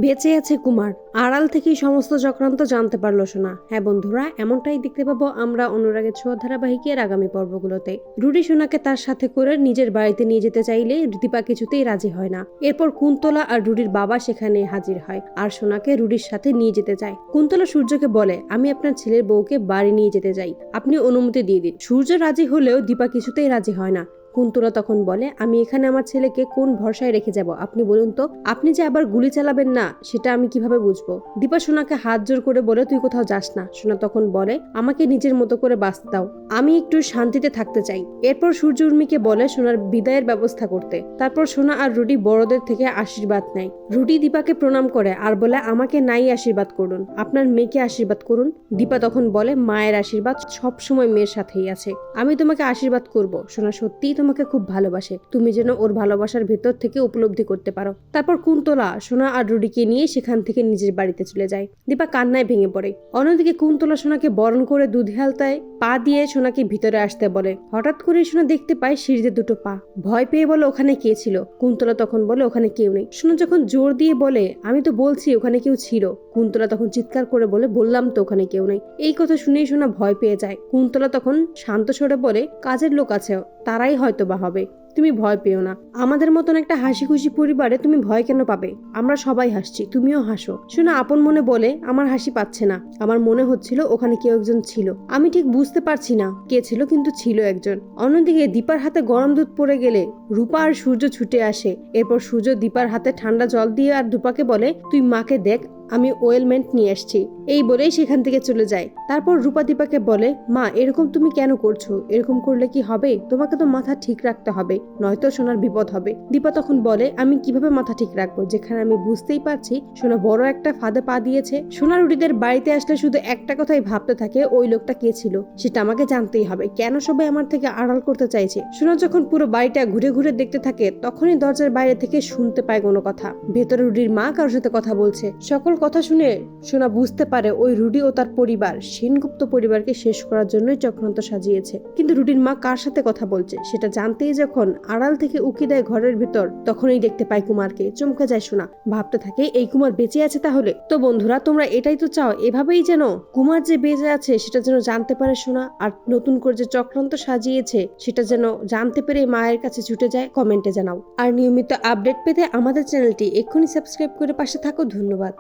বেঁচে আছে কুমার। আড়াল থেকেই সমস্ত চক্রান্ত জানতে পারলো সোনা। হ্যাঁ বন্ধুরা, এমনটাই দেখতে পাবো আমরা অনুরাগের ছোঁয়া ধারাবাহিকের আগামী পর্বগুলোতে। রুডি সোনাকে তার সাথে করে নিজের বাড়িতে নিয়ে যেতে চাইলে দীপা কিছুতেই রাজি হয় না। এরপর কুন্তলা আর রুডির বাবা সেখানে হাজির হয় আর সোনাকে রুডির সাথে নিয়ে যেতে চায়। কুন্তলা সূর্যকে বলে, আমি আপনার ছেলের বউকে বাড়ি নিয়ে যেতে চাই, আপনি অনুমতি দিয়ে দিন। সূর্য রাজি হলেও দীপা কিছুতেই রাজি হয় না। কুন্তলা তখন বলে, আমি এখানে আমার ছেলেকে কোন ভরসায় রেখে যাব আপনি বলুন তো? আপনি যে আবার গুলি চালাবেন না সেটা আমি কিভাবে বুঝবো? দীপা সোনাকে হাত জোর করে বলে, তুই কোথাও যাস না। সোনা তখন বলে, আমাকে নিজের মতো করে বাঁচতে দাও, আমি একটু শান্তিতে থাকতে চাই। এরপর সূর্য উর্মিকে বলে সোনার বিদায়ের ব্যবস্থা করতে। তারপর সোনা আর রুডি বড়দের থেকে আশীর্বাদ নেয়। রুডি দীপাকে প্রণাম করে আর বলে, আমাকে নাই আশীর্বাদ করুন, আপনার মেয়েকে আশীর্বাদ করুন। দীপা তখন বলে, মায়ের আশীর্বাদ সবসময় মেয়ের সাথেই আছে, আমি তোমাকে আশীর্বাদ করব। সোনা সত্যিই তোমাকে খুব ভালোবাসে, তুমি যেন ওর ভালোবাসার ভেতর থেকে উপলব্ধি করতে পারো। তারপর কুন্তলা সোনা আর রুডিকে নিয়ে সেখান থেকে নিজের বাড়িতে চলে যায়। দীপা কান্নায় ভেঙে পড়ে। অন্যদিকে কুন্তলা সোনাকে বরণ করে দুধ হালতায় পা দিয়ে সোনাকে ভিতরে আসতে বলে। হঠাৎ করে সোনা দেখতে পায় সিঁড়িতে দুটো পা। ভয় পেয়ে বলে, ওখানে কে ছিল? কুন্তলা তখন বলে, ওখানে কেউ নেই। সোনা যখন জোর দিয়ে বলে, আমি তো বলছি ওখানে কেউ ছিল। কুন্তলা তখন চিৎকার করে বলে, বললাম তো ওখানে কেউ নেই। এই কথা শুনেই সোনা ভয় পেয়ে যায়। কুন্তলা তখন শান্ত স্বরে বলে, কাজের লোক আছে, তারাই হয়তো বা হবে, তুমি ভয় পেও না। আমাদের মতন একটা হাসি খুশি পরিবারে তুমি ভয় কেন পাবে? আমরা সবাই হাসছি, তুমিও হাসো। শোনা আপন মনে বলে, আমার হাসি পাচ্ছে না, আমার মনে হচ্ছিল ওখানে কেউ একজন ছিল, আমি ঠিক বুঝতে পারছি না কে ছিল, কিন্তু ছিল একজন। অন্যদিকে দীপার হাতে গরম দুধ পড়ে গেলে রূপা আর সূর্য ছুটে আসে। এরপর সূর্য দীপার হাতে ঠান্ডা জল দিয়ে আর রূপাকে বলে, তুই মাকে দেখ, আমি ওয়েলমেন্ট নিয়ে আসছি। এই বলেই সেখান থেকে চলে যায়। তারপর রূপা দীপাকে বলে, মা এরকম তুমি কেন করছো? এরকম করলে কি হবে? তোমাকে তো মাথা ঠিক রাখতে হবে, নয়তো সোনার বিপদ হবে। দীপা তখন বলে, আমি কিভাবে মাথা ঠিক রাখবো যেখানে আমি বুঝতেই পারছি সোনা বড় একটা ফাঁদে পা দিয়েছে। সোনা রুটিদের বাড়িতে আসলে শুধু একটা কথাই ভাবতে থাকে, ওই লোকটা কে ছিল সেটা আমাকে জানতেই হবে। কেন সবাই আমার থেকে আড়াল করতে চাইছে? সোনা যখন পুরো বাড়িটা ঘুরে ঘুরে দেখতে থাকে তখনই দরজার বাইরে থেকে শুনতে পায় কোনো কথা। ভেতরে রুডির মা কারোর সাথে কথা বলছে। সকল কথা শুনে সোনা বুঝতে পারে ওই রুডি ও তার পরিবার সেনগুপ্ত পরিবারকে শেষ করার জন্যই চক্রান্ত সাজিয়েছে। কিন্তু রুডির মা কার সাথে কথা বলছে সেটা জানতেই যখন আড়াল থেকে উকি দেয় ঘরের ভিতর, তখনই দেখতে পায় কুমারকে। চমকে যায় সোনা, ভাবতে থাকে এই কুমার বেঁচে আছে তাহলে। তো বন্ধুরা, তোমরা এটাই তো চাও, এভাবেই যেন কুমার যে বেঁচে আছে সেটা যেন জানতে পারে সোনা, আর নতুন করে যে চক্রান্ত সাজিয়েছে সেটা যেন জানতে পেরে মায়ের কাছে ছুটে যায়। কমেন্টে জানাও। আর নিয়মিত আপডেট পেতে আমাদের চ্যানেলটি এক্ষুনি সাবস্ক্রাইব করে পাশে থাকো। ধন্যবাদ।